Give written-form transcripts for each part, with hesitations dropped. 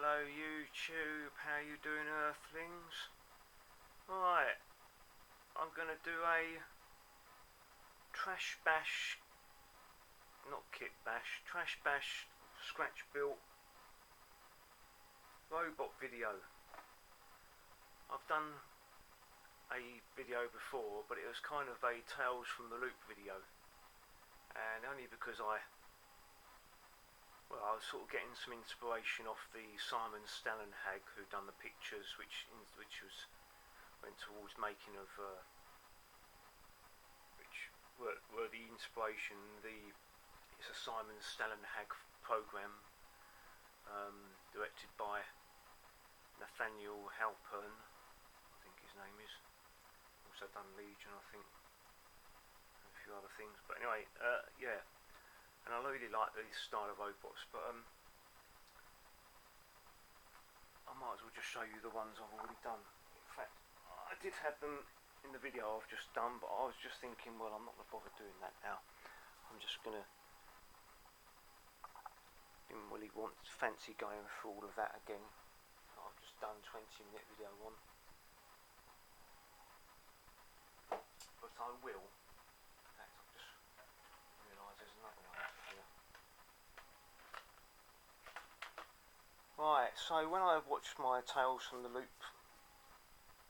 Hello YouTube, how you doing Earthlings? Right, I'm gonna do a TrashBash, not kitbash, TrashBash scratch built robot video. I've done a video before, but it was kind of a Tales from the Loop video, and only because I was sort of getting some inspiration off the Simon Stålenhag who done the pictures, which went towards making of which were the inspiration. It's a Simon Stålenhag program, directed by Nathaniel Halpern, I think his name is. Also done Legion, I think, and a few other things. But anyway, yeah. And I really like these style of robots, but I might as well just show you the ones I've already done. In fact, I did have them in the video I've just done, but I was just thinking, well, I'm not going to bother doing that now. I'm just going to... Didn't really want fancy going through all of that again. I've just done 20-minute video on. But I will. In fact, I've just realised there's another one here. Right, so when I watched my Tales from the Loop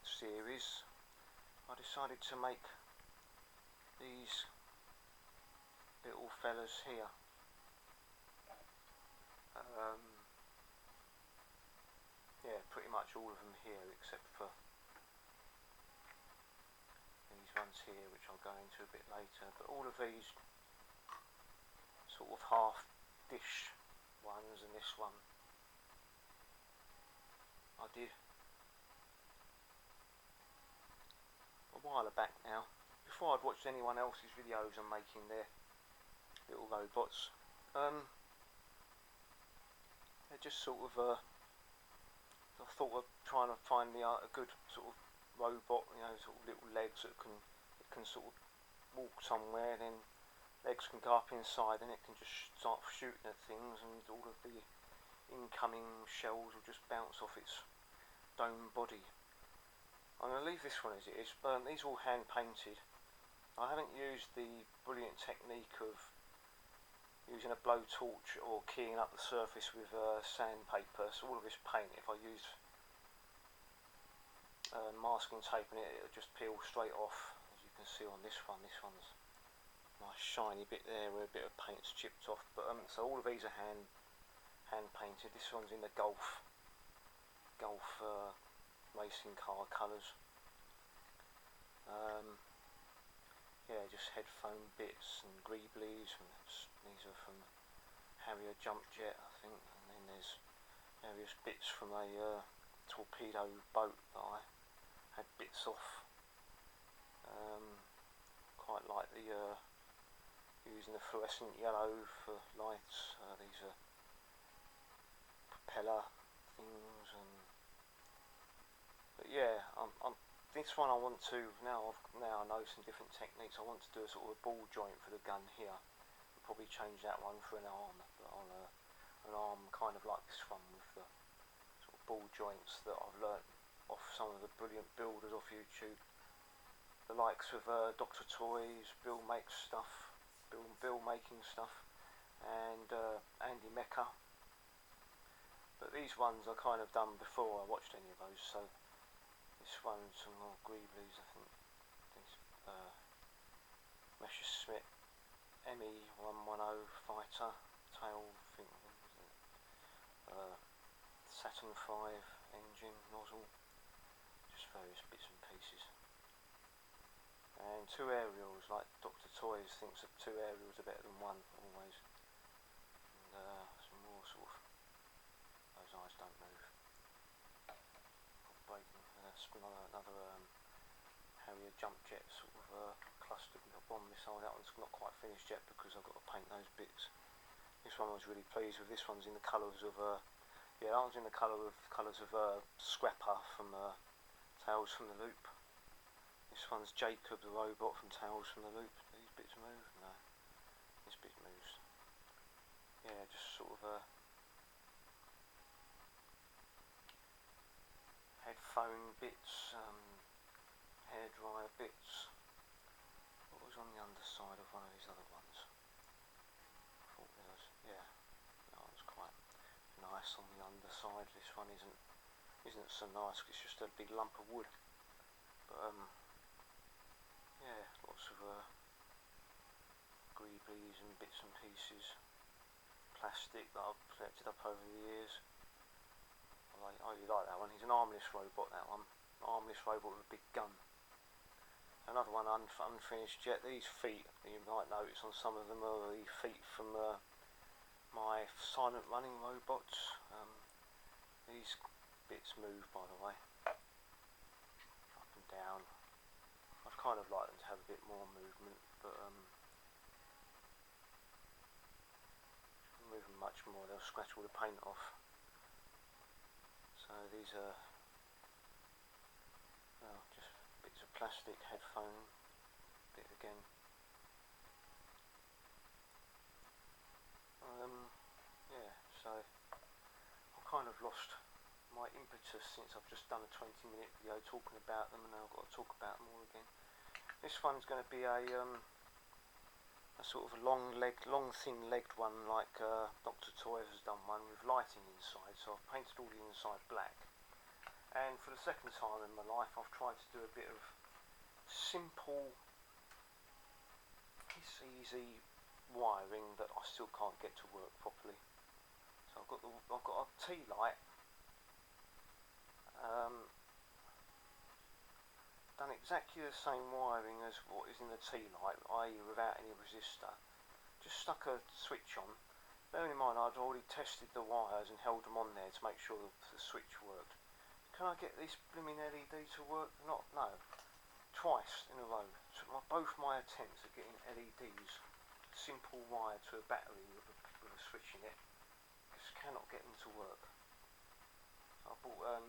series, I decided to make these little fellas here. Yeah, pretty much all of them here except for these ones here, which I'll go into a bit later. But all of these sort of half dish ones and this one I did a while back now, before I'd watched anyone else's videos on making their little robots. They're just sort of I thought of trying to find me a good sort of robot, you know, sort of little legs that can sort of walk somewhere, then legs can go up inside and it can just start shooting at things, and all of the incoming shells will just bounce off its dome body. I'm going to leave this one as it is. These are all hand painted. I haven't used the brilliant technique of using a blowtorch or keying up the surface with sandpaper. So all of this paint, if I use masking tape in it, it'll just peel straight off, as you can see on this one. This one's a nice shiny bit there where a bit of paint's chipped off. But so all of these are hand painted. This one's in the golf racing car colours. Yeah, just headphone bits and greeblies, and these are from Harrier Jump Jet, I think, and then there's various bits from a torpedo boat that I had bits off. Quite like the using the fluorescent yellow for lights. These are propeller things, but yeah, this one I want to now I know some different techniques. I want to do a sort of a ball joint for the gun here. I'll probably change that one for an arm, but on an arm kind of like this one with the sort of ball joints that I've learnt off some of the brilliant builders off YouTube. The likes of Dr. Toys, Bill makes stuff, Bill making stuff, and Andy Mecha. But these ones I kind of done before I watched any of those. So this one's some more greeblies, I think. These Mecha Smith ME110 fighter tail thing. Saturn V engine nozzle, just various bits and pieces. And two aerials, like Dr. Toys thinks that two aerials are better than one always. And some more sort of, those eyes don't move. Breaking another Harrier Jump Jet sort of clustered bomb missile. That one's not quite finished yet because I've got to paint those bits. This one I was really pleased with. This one's in the colours of yeah, that one's in the colours of Scrapper from Tales from the Loop. This one's Jacob the robot from Tales from the Loop. These bits move? No. This bit moves. Yeah, just sort of headphone bits, hairdryer bits. What was on the underside of one of these other ones? I thought there was, yeah, that was quite nice on the underside. This one isn't so nice, 'cause it's just a big lump of wood. But yeah, lots of greeblies and bits and pieces, plastic that I've collected up over the years. I really like that one. He's an armless robot, that one. Armless robot with a big gun. Another one unfinished yet. These feet, you might notice on some of them, are the feet from my silent running robots. These bits move, by the way, up and down. I'd kind of like them to have a bit more movement, but move them much more, they'll scratch all the paint off. So these are just bits of plastic, headphone bit again. Yeah, so I've kind of lost my impetus since I've just done a 20-minute video talking about them, and now I've got to talk about them all again. This one's going to be a sort of a long thin-legged one, like Dr. Toy has done one with lighting inside. So I've painted all the inside black, and for the second time in my life I've tried to do a bit of simple, easy wiring that I still can't get to work properly. So I've got a tea light. Done exactly the same wiring as what is in the tea light, i.e. without any resistor. Just stuck a switch on. Bearing in mind I'd already tested the wires and held them on there to make sure the switch worked. Can I get this blooming LED to work? No. Twice in a row. So both my attempts at getting LEDs, simple wire to a battery with a switch in it, just cannot get them to work. I bought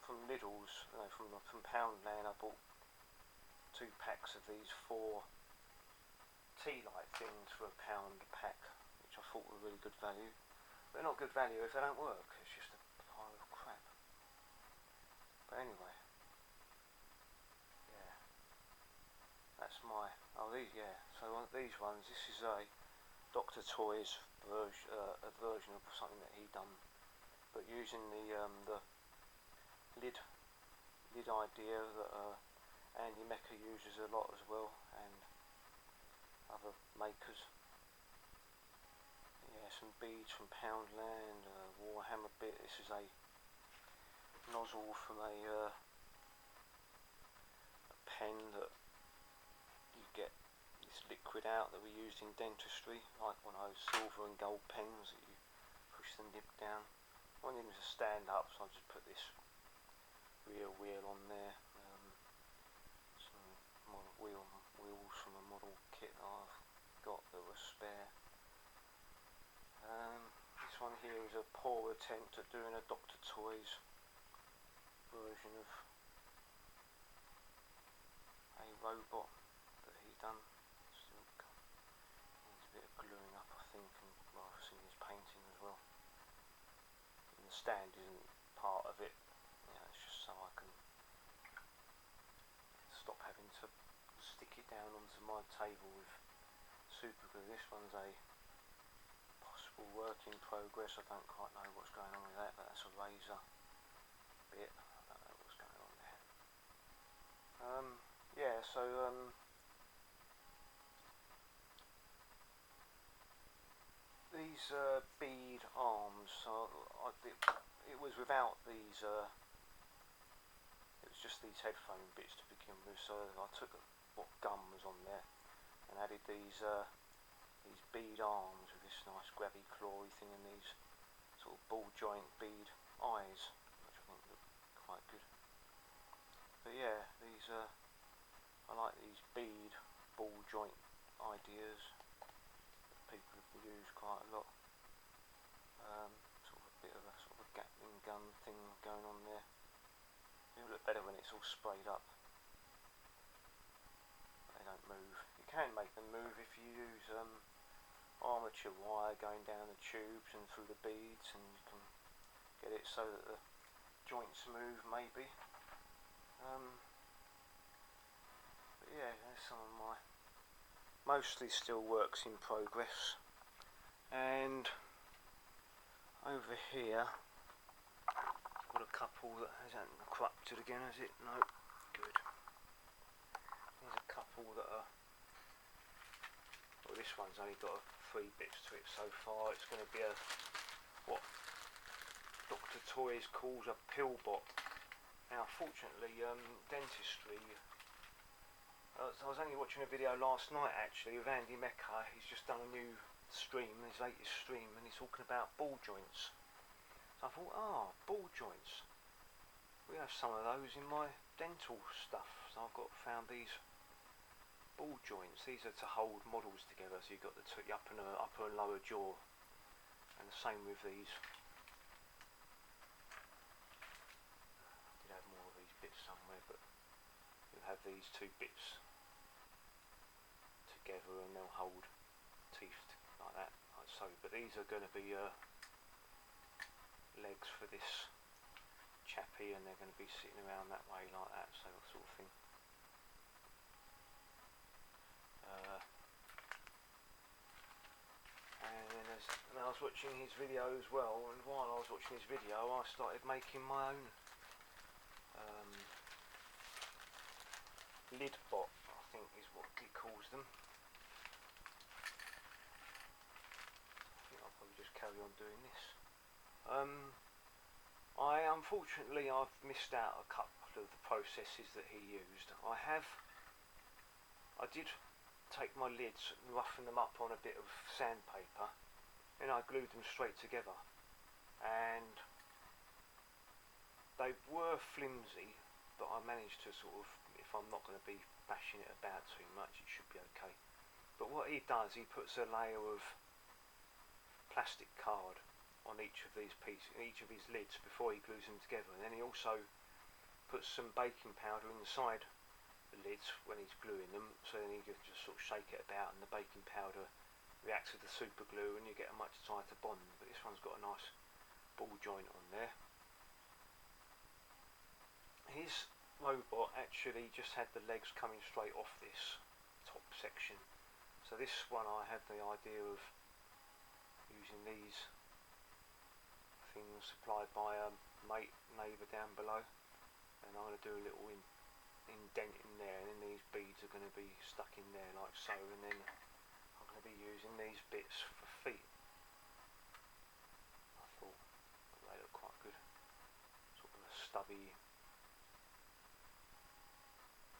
from Lidl's, from Poundland, I bought 2 packs of these 4 tea light things for £1 a pack, which I thought were really good value. But they're not good value if they don't work. It's just a pile of crap. But anyway, yeah, that's my So these ones, this is a Dr. Toy's a version of something that he done, but using the lid idea that Mecha uses a lot as well, and other makers. Yeah, some beads from Poundland, Warhammer bit. This is a nozzle from a pen that you get this liquid out that we used in dentistry, like one of those silver and gold pens that you push the nib down. I wanted them to stand up, so I just put this rear wheel on there. Some model wheels from a model kit that I've got that were spare. This one here is a poor attempt at doing a Dr. Toys version of a robot that he done. Still needs a bit of gluing up, I think, and I've seen his painting as well. And the stand isn't part of it. It's just so I can stop having to stick it down onto my table with super glue. This one's a possible work in progress. I don't quite know what's going on with that, but that's a razor bit. I don't know what's going on there. These bead arms, it was without these, it was just these headphone bits to begin with, so I took what gum was on there and added these bead arms with this nice grabby clawy thing and these sort of ball joint bead eyes, which I think look quite good. But yeah, these I like these bead ball joint ideas that people have used quite a lot. Sort of a bit of a Gatling gun thing going on there. It'll look better when it's all sprayed up. They don't move. You can make them move if you use armature wire going down the tubes and through the beads, and you can get it so that the joints move, maybe. But yeah, there's some of my mostly still works in progress. And over here, got a couple that hasn't corrupted again, has it? No, good. There's a couple that are. Well, this one's only got 3 bits to it so far. It's going to be a what Dr. Toys calls a pillbot. Now, fortunately, dentistry. I was only watching a video last night actually with Mecha. He's just done a new stream, his latest stream, and he's talking about ball joints. So I thought, ball joints. We have some of those in my dental stuff. So I've found these ball joints. These are to hold models together. So you've got the upper and lower jaw, and the same with these. I did have more of these bits somewhere, but you have these 2 bits together and they'll hold teeth like that, like so. But these are going to be legs for this chappy, and they're going to be sitting around that way like that, so that sort of thing. And then I was watching his video as well, and while I was watching his video I started making my own lid bot, I think is what he calls them. I think I'll probably just carry on doing this. Unfortunately I've missed out a couple of the processes that he used. I did take my lids and roughen them up on a bit of sandpaper, and I glued them straight together, and they were flimsy, but I managed to sort of, if I'm not going to be bashing it about too much, it should be okay. But what he does, he puts a layer of plastic card on each of these pieces, each of his lids, before he glues them together, and then he also puts some baking powder inside the lids when he's gluing them, so then he can just sort of shake it about, and the baking powder reacts with the super glue, and you get a much tighter bond. But this one's got a nice ball joint on there. His robot actually just had the legs coming straight off this top section, so this one I had the idea of using these things supplied by a neighbour down below, and I'm going to do a little indent in there, and then these beads are going to be stuck in there like so, and then I'm going to be using these bits for feet. I thought they look quite good, sort of a stubby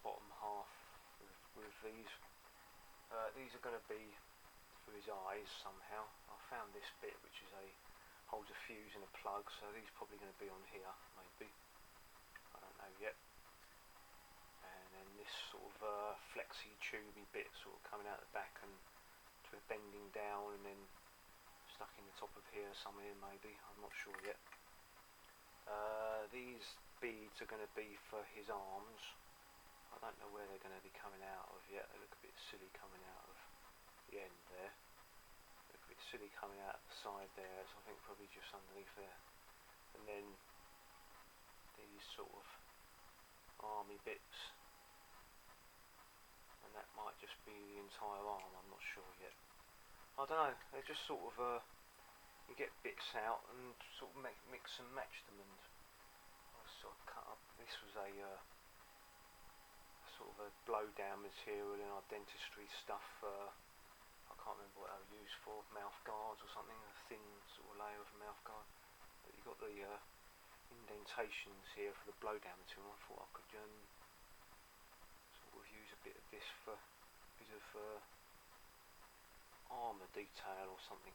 bottom half with these. These are going to be for his eyes somehow. I found this bit which is holds a fuse and a plug, so these are probably going to be on here maybe, I don't know yet. And then this sort of flexy tubey bit sort of coming out the back and to bending down, and then stuck in the top of here somewhere maybe, I'm not sure yet. These beads are going to be for his arms. I don't know where they're going to be coming out of yet. They look a bit silly coming out of the end there. They look a bit silly coming out the side there, so I think probably just underneath there. And then these sort of army bits, and that might just be the entire arm, I'm not sure yet. I don't know, they're just sort of you get bits out and sort of mix and match them, and I sort of cut up. This was a sort of a blow down material in our dentistry stuff. I can't remember what they were used for, mouth guards or something, a thin sort of layer of mouth guard. But you've got the indentations here for the blow down material. I thought I could sort of use a bit of this for a bit of armour detail or something,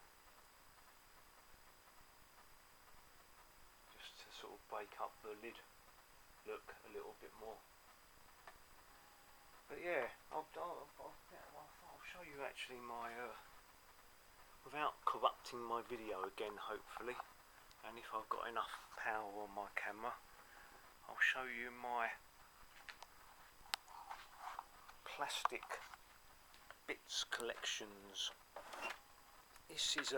just to sort of break up the lid look a little bit more. But yeah, I'll show you actually my without corrupting my video again, hopefully, and if I've got enough power on my camera, I'll show you my plastic bits collections. This is